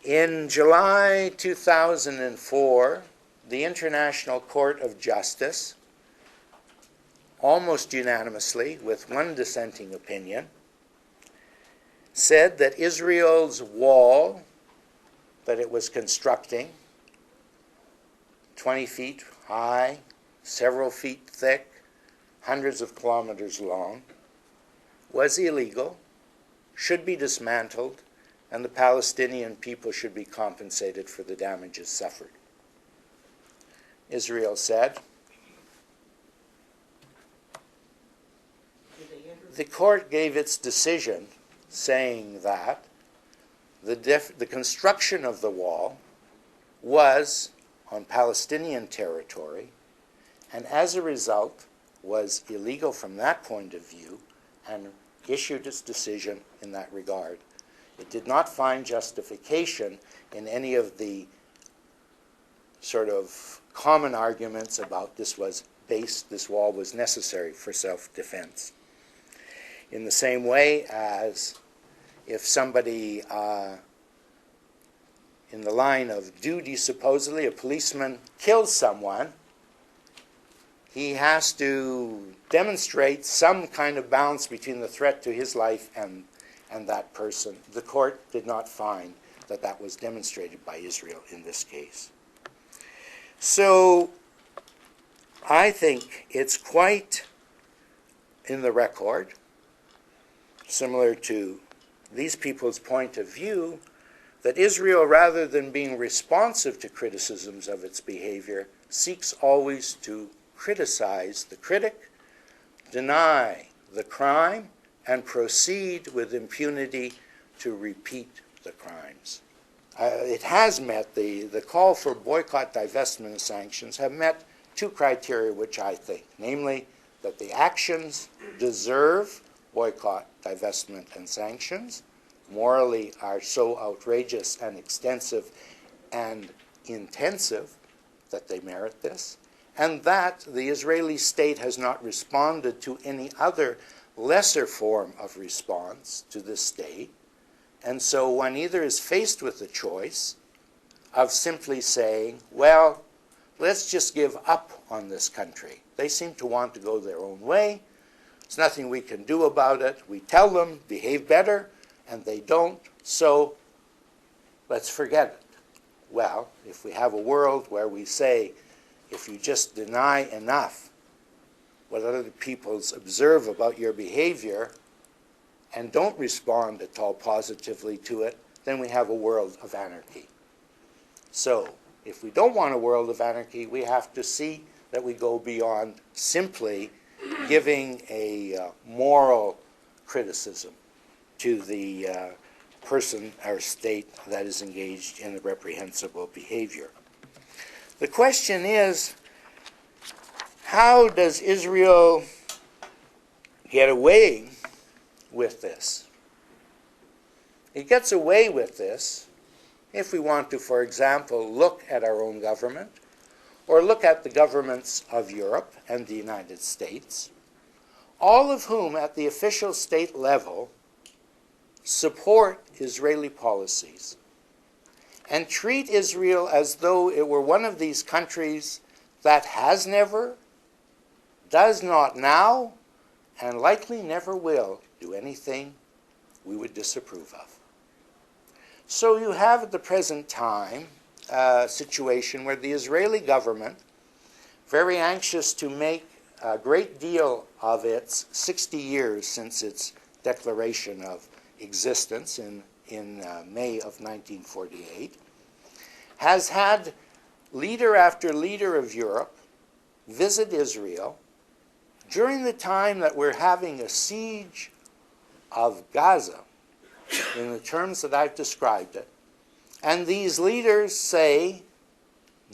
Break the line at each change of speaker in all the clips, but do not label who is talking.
In July 2004, the International Court of Justice, almost unanimously, with one dissenting opinion, said that Israel's wall that it was constructing, 20 feet high, several feet thick, hundreds of kilometers long, was illegal, should be dismantled, and the Palestinian people should be compensated for the damages suffered. Israel said, the court gave its decision saying that the construction of the wall was on Palestinian territory, and as a result was illegal from that point of view, and issued its decision in that regard. It did not find justification in any of the sort of common arguments about this wall was necessary for self-defense. In the same way as if somebody in the line of duty, supposedly, a policeman kills someone, he has to demonstrate some kind of balance between the threat to his life and that person. The court did not find that that was demonstrated by Israel in this case. So I think it's quite in the record, similar to these people's point of view, that Israel, rather than being responsive to criticisms of its behavior, seeks always to criticize the critic, deny the crime, and proceed with impunity to repeat the crimes. It has met, the call for boycott, divestment, and sanctions have met two criteria which I think, namely that the actions deserve boycott, divestment, and sanctions, morally are so outrageous and extensive and intensive that they merit this, and that the Israeli state has not responded to any other lesser form of response to this state. And so one either is faced with the choice of simply saying, well, let's just give up on this country. They seem to want to go their own way. There's nothing we can do about it. We tell them, behave better, and they don't, so let's forget it. Well, if we have a world where we say, if you just deny enough what other peoples observe about your behavior and don't respond at all positively to it, then we have a world of anarchy. So if we don't want a world of anarchy, we have to see that we go beyond simply giving a moral criticism to the person or state that is engaged in the reprehensible behavior. The question is, how does Israel get away with this? It gets away with this if we want to, for example, look at our own government or look at the governments of Europe and the United States, all of whom at the official state level support Israeli policies and treat Israel as though it were one of these countries that has never, does not now, and likely never will do anything we would disapprove of. So you have at the present time a situation where the Israeli government, very anxious to make a great deal of its 60 years since its declaration of existence in May of 1948, has had leader after leader of Europe visit Israel during the time that we're having a siege of Gaza, in the terms that I've described it. And these leaders say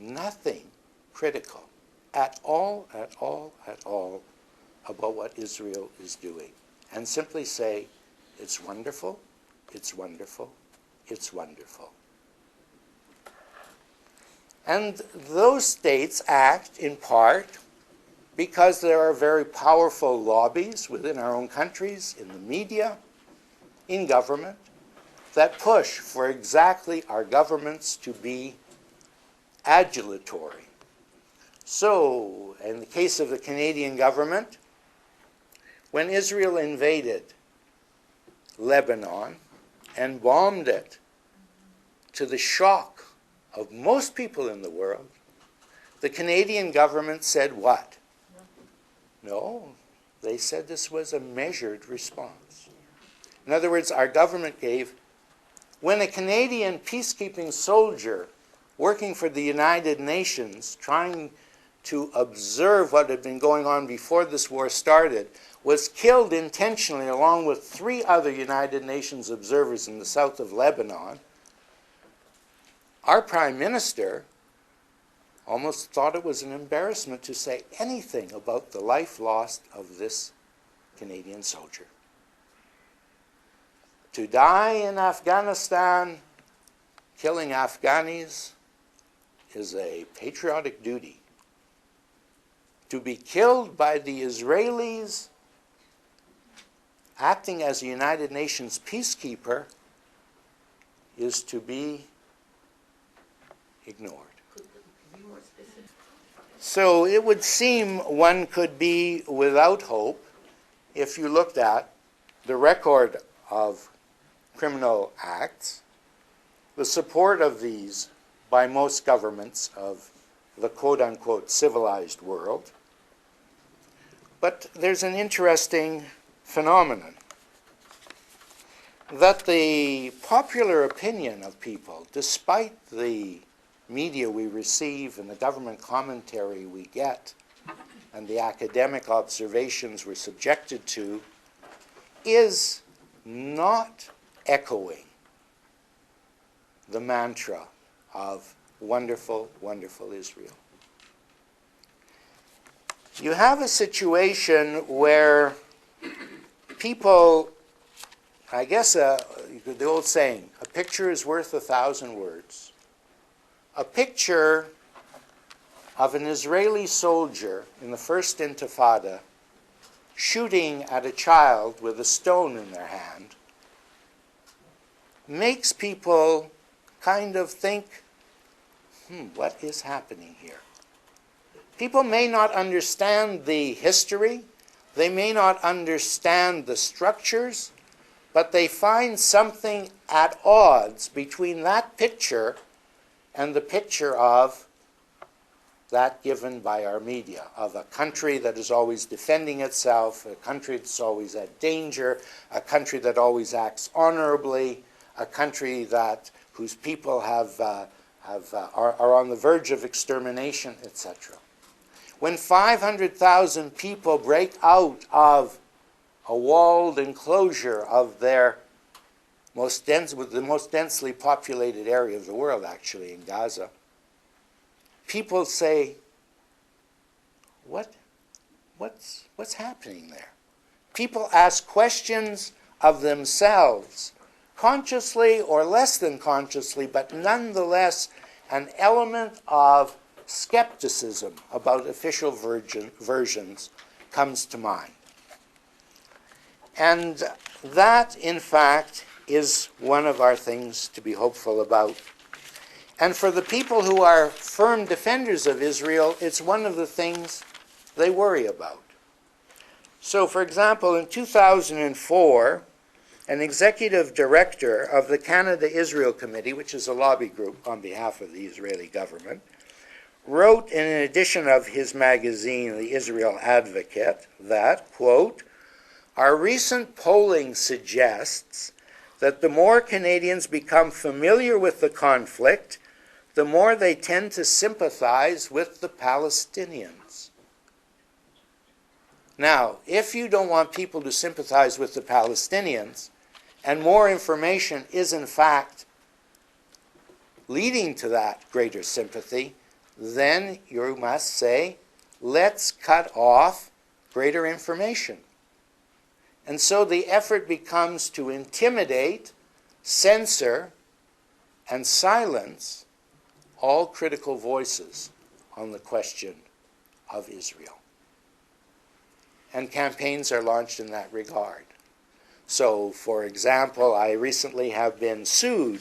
nothing critical at all about what Israel is doing, and simply say, it's wonderful, it's wonderful, it's wonderful. And those states act in part because there are very powerful lobbies within our own countries, in the media, in government, that push for exactly our governments to be adulatory. So, in the case of the Canadian government, when Israel invaded Lebanon and bombed it, to the shock of most people in the world, the Canadian government said what? No, they said this was a measured response. In other words, our government gave, when a Canadian peacekeeping soldier working for the United Nations, trying to observe what had been going on before this war started, was killed intentionally along with 3 other United Nations observers in the south of Lebanon, our Prime Minister almost thought it was an embarrassment to say anything about the life lost of this Canadian soldier. To die in Afghanistan, killing Afghanis, is a patriotic duty. To be killed by the Israelis, acting as a United Nations peacekeeper, is to be ignored. So it would seem one could be without hope if you looked at the record of criminal acts, the support of these by most governments of the quote-unquote civilized world. But there's an interesting phenomenon that the popular opinion of people, despite the media we receive and the government commentary we get and the academic observations we're subjected to, is not echoing the mantra of wonderful, wonderful Israel. You have a situation where people, I guess the old saying, a picture is worth 1,000 words. A picture of an Israeli soldier in the first Intifada shooting at a child with a stone in their hand makes people kind of think, what is happening here? People may not understand the history, they may not understand the structures, but they find something at odds between that picture and the picture of that given by our media, of a country that is always defending itself, a country that's always at danger, a country that always acts honorably, a country whose people are on the verge of extermination, etc. When 500,000 people break out of a walled enclosure of their the most densely populated area of the world, actually, in Gaza, people say, what's happening there? People ask questions of themselves, consciously or less than consciously, but nonetheless an element of skepticism about official versions comes to mind. And that, in fact, is one of our things to be hopeful about. And for the people who are firm defenders of Israel, it's one of the things they worry about. So, for example, in 2004, an executive director of the Canada-Israel Committee, which is a lobby group on behalf of the Israeli government, wrote in an edition of his magazine, The Israel Advocate, that, quote, "Our recent polling suggests that the more Canadians become familiar with the conflict, the more they tend to sympathize with the Palestinians." Now, if you don't want people to sympathize with the Palestinians, and more information is in fact leading to that greater sympathy, then you must say, let's cut off greater information. And so the effort becomes to intimidate, censor, and silence all critical voices on the question of Israel. And campaigns are launched in that regard. So, for example, I recently have been sued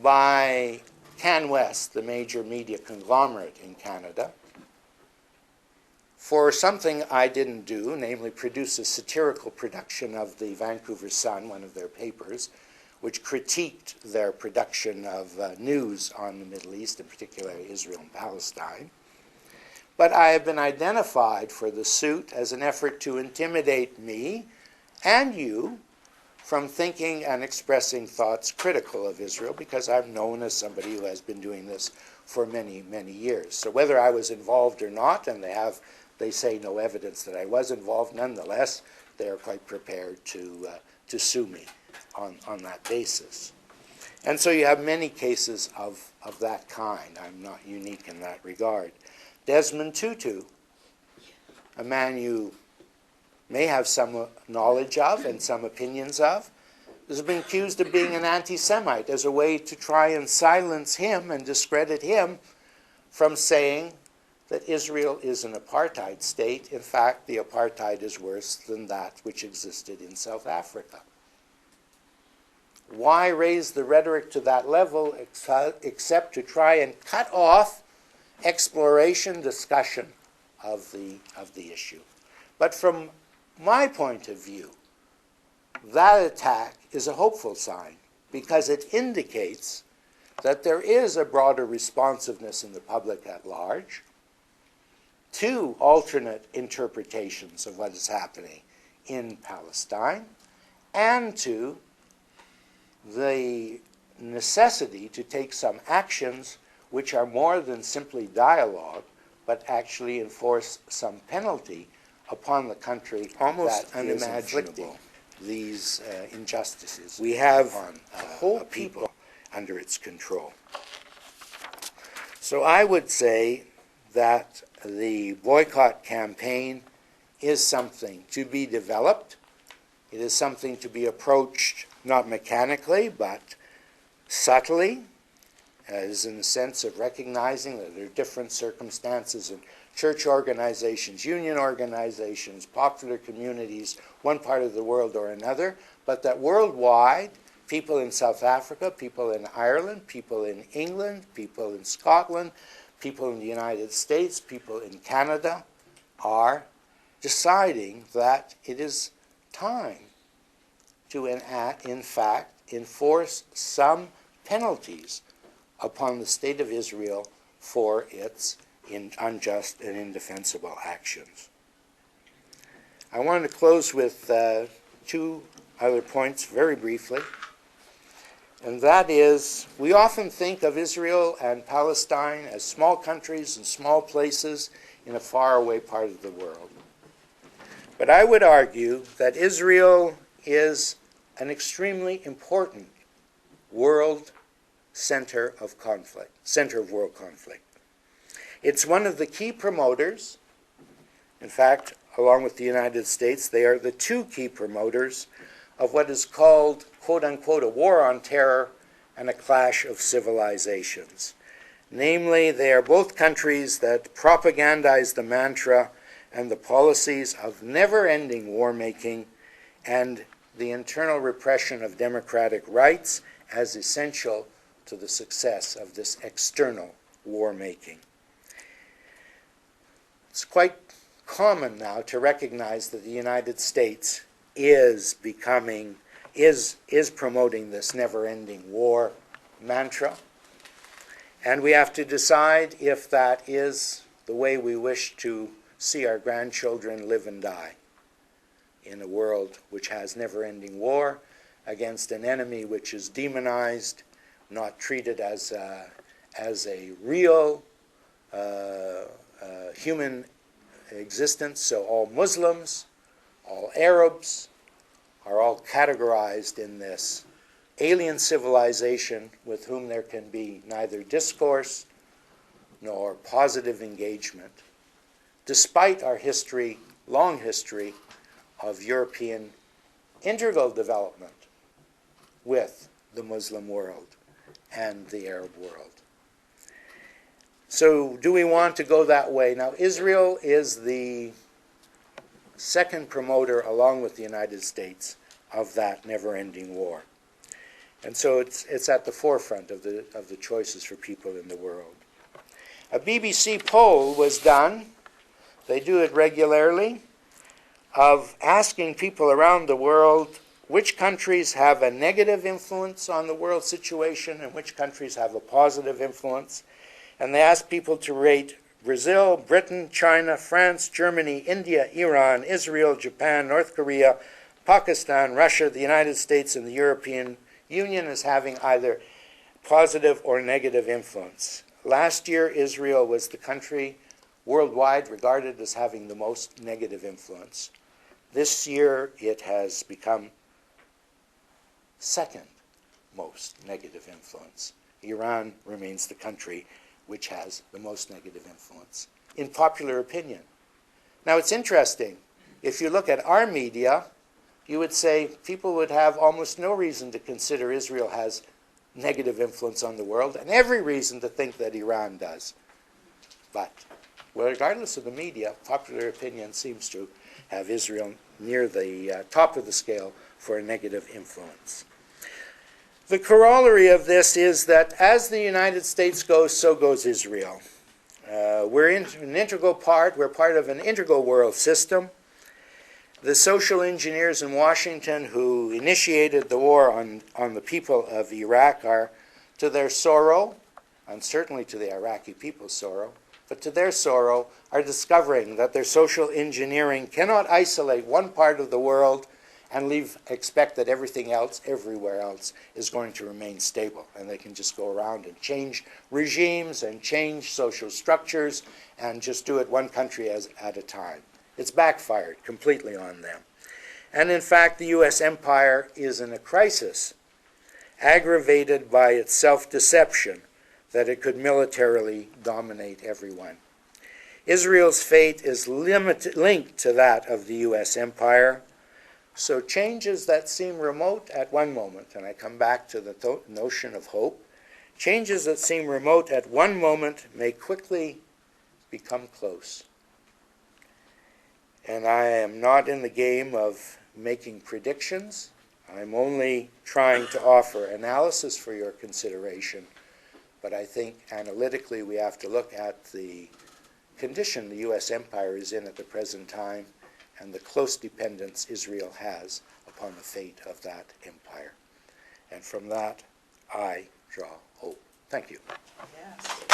by CanWest, the major media conglomerate in Canada, for something I didn't do, namely produce a satirical production of the Vancouver Sun, one of their papers, which critiqued their production of news on the Middle East, in particular Israel and Palestine. But I have been identified for the suit as an effort to intimidate me and you from thinking and expressing thoughts critical of Israel, because I'm known as somebody who has been doing this for many, many years. So whether I was involved or not, and they say no evidence that I was involved, nonetheless, they are quite prepared to sue me on that basis. And so you have many cases of that kind. I'm not unique in that regard. Desmond Tutu, a man you may have some knowledge of and some opinions of, has been accused of being an anti-Semite as a way to try and silence him and discredit him from saying that Israel is an apartheid state. In fact, the apartheid is worse than that which existed in South Africa. Why raise the rhetoric to that level except to try and cut off exploration, discussion of the issue? But from my point of view, that attack is a hopeful sign, because it indicates that there is a broader responsiveness in the public at large to alternate interpretations of what is happening in Palestine, and to the necessity to take some actions which are more than simply dialogue, but actually enforce some penalty upon the country almost that is inflicting these injustices. We have on the whole people under its control. So I would say that the boycott campaign is something to be developed. It is something to be approached not mechanically, but subtly, as in the sense of recognizing that there are different circumstances in church organizations, union organizations, popular communities, one part of the world or another, but that worldwide, people in South Africa, people in Ireland, people in England, people in Scotland, people in the United States, people in Canada are deciding that it is time to, in fact, enforce some penalties upon the State of Israel for its unjust and indefensible actions. I want to close with two other points very briefly, and that is, we often think of Israel and Palestine as small countries and small places in a faraway part of the world. But I would argue that Israel is an extremely important world center of conflict, center of world conflict. It's one of the key promoters. In fact, along with the United States, they are the two key promoters of what is called, quote-unquote, a war on terror and a clash of civilizations. Namely, they are both countries that propagandize the mantra and the policies of never-ending war-making and the internal repression of democratic rights as essential to the success of this external war-making. It's quite common now to recognize that the United States is promoting this never-ending war mantra, and we have to decide if that is the way we wish to see our grandchildren live and die, in a world which has never-ending war against an enemy which is demonized, not treated as a real human existence. So all Muslims, all Arabs are all categorized in this alien civilization with whom there can be neither discourse nor positive engagement, despite our history, long history, of European integral development with the Muslim world and the Arab world. So do we want to go that way? Now, Israel is the second promoter, along with the United States, of that never-ending war. And so it's at the forefront of the choices for people in the world. A BBC poll was done, they do it regularly, of asking people around the world which countries have a negative influence on the world situation and which countries have a positive influence. And they asked people to rate Brazil, Britain, China, France, Germany, India, Iran, Israel, Japan, North Korea, Pakistan, Russia, the United States, and the European Union as having either positive or negative influence. Last year, Israel was the country worldwide regarded as having the most negative influence. This year, it has become second most negative influence. Iran remains the country which has the most negative influence in popular opinion. Now, it's interesting. If you look at our media, you would say people would have almost no reason to consider Israel has negative influence on the world and every reason to think that Iran does. But regardless of the media, popular opinion seems to have Israel near the top of the scale for a negative influence. The corollary of this is that as the United States goes, so goes Israel. We're an integral part, we're part of an integral world system. The social engineers in Washington who initiated the war on the people of Iraq are, to their sorrow, and certainly to the Iraqi people's sorrow, but to their sorrow, are discovering that their social engineering cannot isolate one part of the world and expect that everything else, everywhere else, is going to remain stable. And they can just go around and change regimes and change social structures and just do it one country at a time. It's backfired completely on them. And in fact, the U.S. empire is in a crisis, aggravated by its self-deception that it could militarily dominate everyone. Israel's fate is linked to that of the U.S. empire. So changes that seem remote at one moment, and I come back to the notion of hope, changes that seem remote at one moment may quickly become close. And I am not in the game of making predictions. I'm only trying to offer analysis for your consideration. But I think analytically we have to look at the condition the U.S. empire is in at the present time and the close dependence Israel has upon the fate of that empire. And from that, I draw hope. Thank you.
Yes.